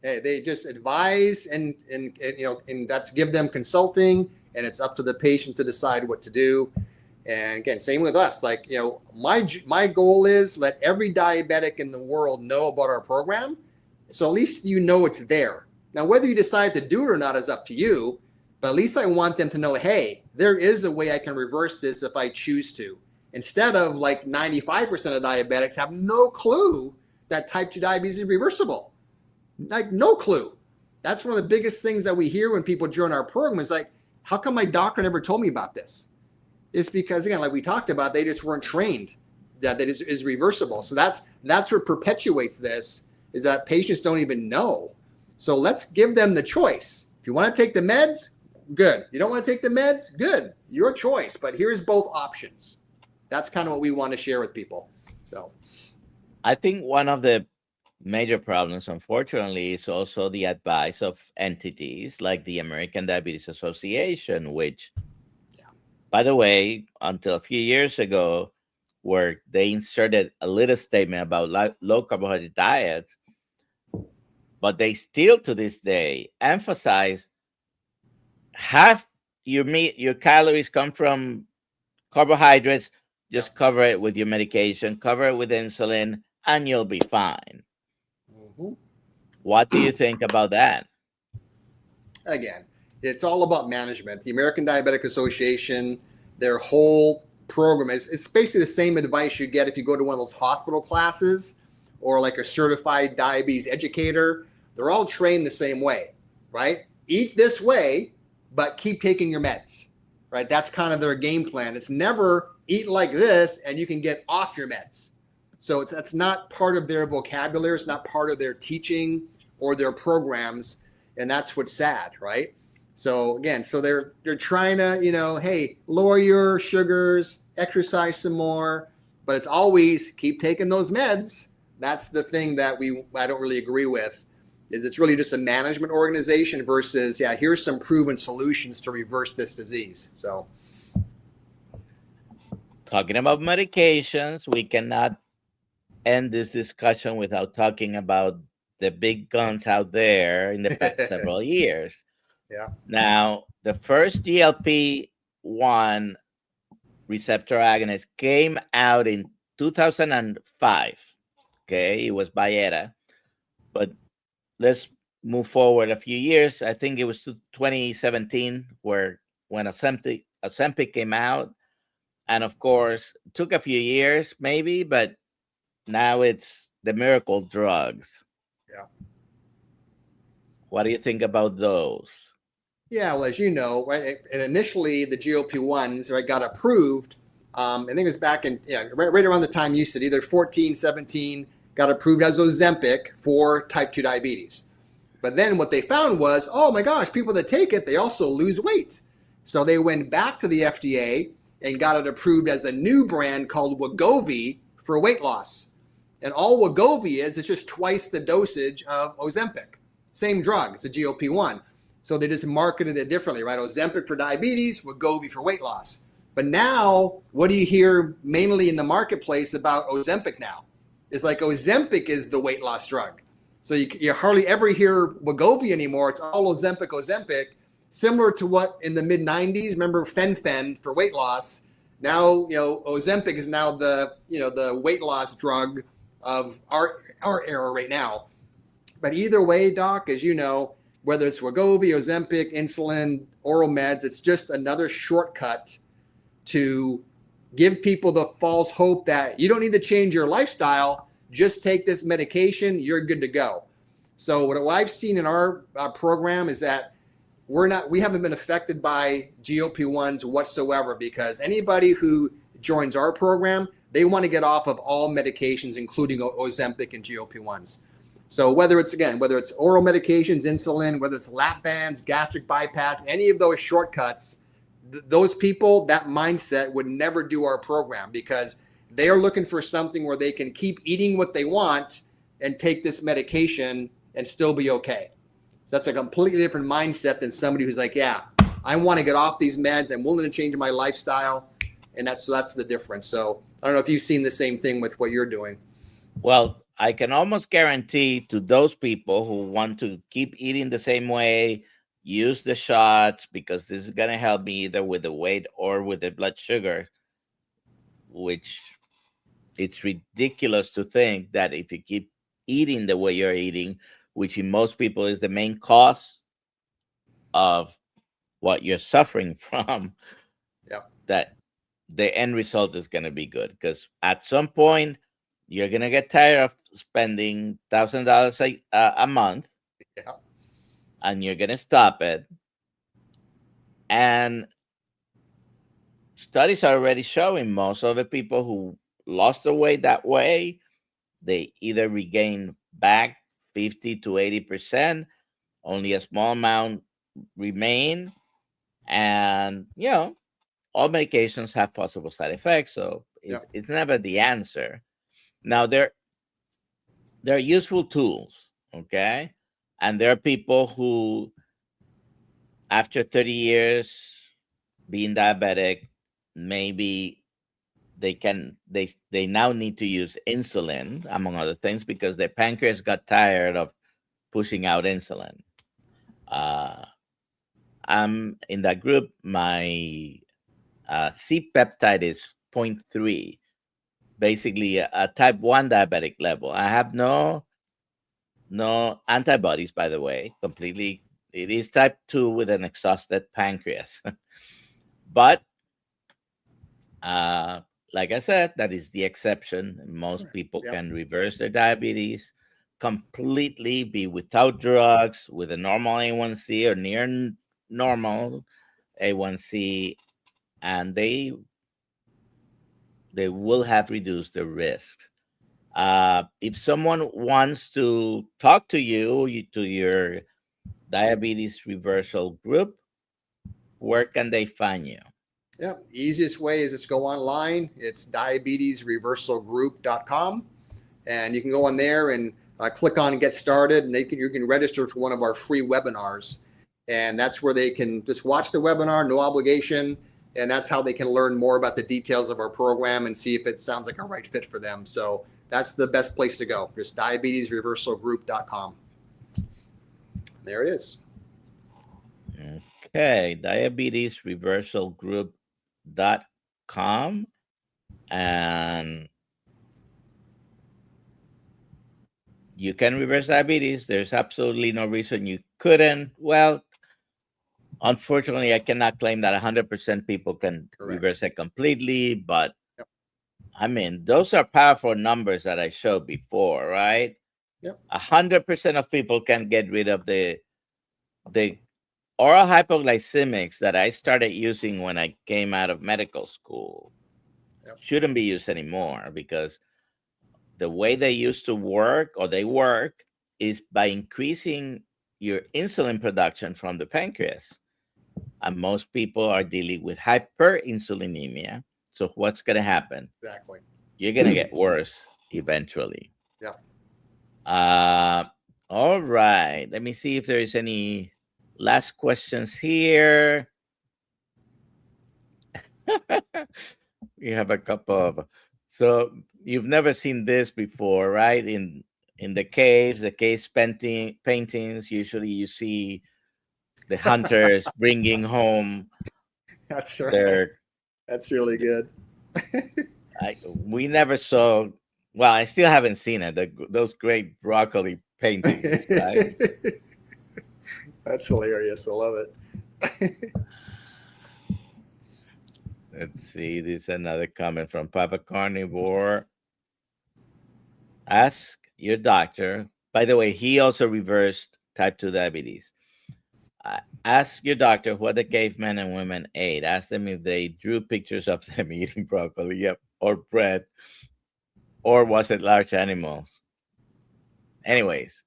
Hey, they just advise and that's give them consulting, and it's up to the patient to decide what to do. And again, same with us. Like, my goal is let every diabetic in the world know about our program. So at least it's there. Now, whether you decide to do it or not is up to you. But at least I want them to know, hey, there is a way I can reverse this if I choose to. instead of like 95% of diabetics have no clue that type 2 diabetes is reversible. Like no clue. That's one of the biggest things that we hear when people join our program is like, how come my doctor never told me about this? It's because, again, like we talked about, they just weren't trained that it is reversible. So that's what perpetuates this, is that patients don't even know. So let's give them the choice. If you want to take the meds, good. You don't want to take the meds, good. Your choice. But here's both options. That's kind of what we want to share with people. So I think one of the major problems, unfortunately, is also the advice of entities like the American Diabetes Association, which, by the way, until a few years ago, where they inserted a little statement about low carbohydrate diets, but they still to this day emphasize half your calories come from carbohydrates. Just cover it with your medication, cover it with insulin, and you'll be fine. What do you think about that? Again, it's all about management. The American Diabetic Association, their whole program it's basically the same advice you get if you go to one of those hospital classes or like a certified diabetes educator. They're all trained the same way, right? Eat this way, but keep taking your meds, right? That's kind of their game plan. It's never eat like this and you can get off your meds. So that's not part of their vocabulary. It's not part of their teaching or their programs. And that's what's sad, right? So again, so they're trying to, hey, lower your sugars, exercise some more, but it's always keep taking those meds. That's the thing that I don't really agree with, is it's really just a management organization versus, here's some proven solutions to reverse this disease. So talking about medications, we cannot end this discussion without talking about the big guns out there in the past several years. Yeah. Now, the first GLP-1 receptor agonist came out in 2005. Okay, it was Byetta. But let's move forward a few years. I think it was 2017 when Ozempic came out. And of course, it took a few years maybe, but now it's the miracle drugs. Yeah. What do you think about those? Yeah, well, as you know, right, and initially the GLP-1s got approved. I think it was back in, right around the time you said, either 14, 17, got approved as Ozempic for type 2 diabetes. But then what they found was, oh my gosh, people that take it, they also lose weight. So they went back to the FDA and got it approved as a new brand called Wegovy for weight loss. And all Wegovy is just twice the dosage of Ozempic. Same drug, it's a GLP-1. So they just marketed it differently, right? Ozempic for diabetes, Wegovy for weight loss. But now, what do you hear mainly in the marketplace about Ozempic now? It's like Ozempic is the weight loss drug. So you hardly ever hear Wegovy anymore. It's all Ozempic, similar to what in the mid-90s, remember Fen for weight loss. Now, Ozempic is now the weight loss drug of our era right now. But either way, Doc, as you know, whether it's Wegovy, Ozempic, insulin, oral meds, it's just another shortcut to give people the false hope that you don't need to change your lifestyle. Just take this medication, you're good to go. So what I've seen in our program is that we haven't been affected by GLP-1s whatsoever, because anybody who joins our program, they want to get off of all medications, including Ozempic and GLP-1s. So whether it's oral medications, insulin, whether it's lap bands, gastric bypass, any of those shortcuts, those people, that mindset would never do our program, because they are looking for something where they can keep eating what they want and take this medication and still be okay. So that's a completely different mindset than somebody who's like, I want to get off these meds. I'm willing to change my lifestyle. And that's the difference. So I don't know if you've seen the same thing with what you're doing. Well, I can almost guarantee to those people who want to keep eating the same way, use the shots, because this is going to help me either with the weight or with the blood sugar, which it's ridiculous to think that if you keep eating the way you're eating, which in most people is the main cause of what you're suffering from, that the end result is going to be good, because at some point you're going to get tired of spending $1,000 a month, Yeah. and you're going to stop it. And studies are already showing most of the people who lost their weight that way, they either regain back 50 to 80%, only a small amount remain. And, all medications have possible side effects, so Yeah. it's never the answer. Now, they're useful tools, okay? And there are people who, after 30 years being diabetic, maybe they now need to use insulin, among other things, because their pancreas got tired of pushing out insulin. I'm in that group. My C peptide is 0.3, basically a type 1 diabetic level. I have no antibodies, by the way, completely. It is type 2 with an exhausted pancreas. But like I said, that is the exception. Most Correct. people Yeah. can reverse their diabetes completely, be without drugs, with a normal A1C or near normal A1C, and they will have reduced the risks. If someone wants to talk to to your diabetes reversal group, where can they find you? Yeah. Easiest way is just go online. It's diabetesreversalgroup.com. And you can go on there and click on get started, and you can register for one of our free webinars. And that's where they can just watch the webinar, no obligation. And that's how they can learn more about the details of our program and see if it sounds like a right fit for them. So that's the best place to go. Just diabetesreversalgroup.com. There it is. Okay, diabetesreversalgroup.com. And you can reverse diabetes. There's absolutely no reason you couldn't. Well, unfortunately, I cannot claim that 100% people can reverse it completely, but Yep. I mean, those are powerful numbers that I showed before, right? Yep. 100% of people can get rid of the oral hypoglycemics that I started using when I came out of medical school. Yep. Shouldn't be used anymore, because the way they used to work, or they work, is by increasing your insulin production from the pancreas. And most people are dealing with hyperinsulinemia. So what's going to happen? Exactly. You're going to get worse eventually. Yeah. All right. Let me see if there is any last questions here. We have a couple of. So you've never seen this before, right? In the caves, the cave paintings, usually you see the hunters bringing home That's right. their. That's really good. We never saw. Well, I still haven't seen it. Those great broccoli paintings, right? That's hilarious. I love it. Let's see. This is another comment from Papa Carnivore. Ask your doctor. By the way, he also reversed type 2 diabetes. Ask your doctor what the cavemen and women ate. Ask them if they drew pictures of them eating broccoli, yep, or bread, or was it large animals? Anyways,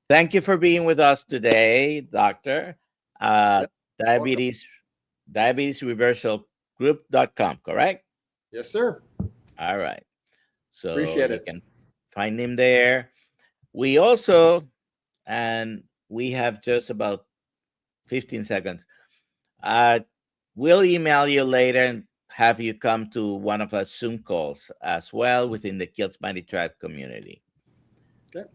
thank you for being with us today, doctor. Yep. Diabetesreversalgroup.com, correct? Yes, sir. All right. So Appreciate you it. can find him there. We also, and we have just about 15 seconds. We'll email you later and have you come to one of our Zoom calls as well within the Kiltz Mighty Tribe community. Okay.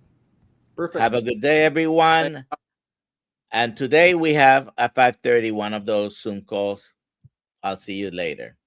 Perfect. Have a good day, everyone. And today we have at 5:30 one of those Zoom calls. I'll see you later.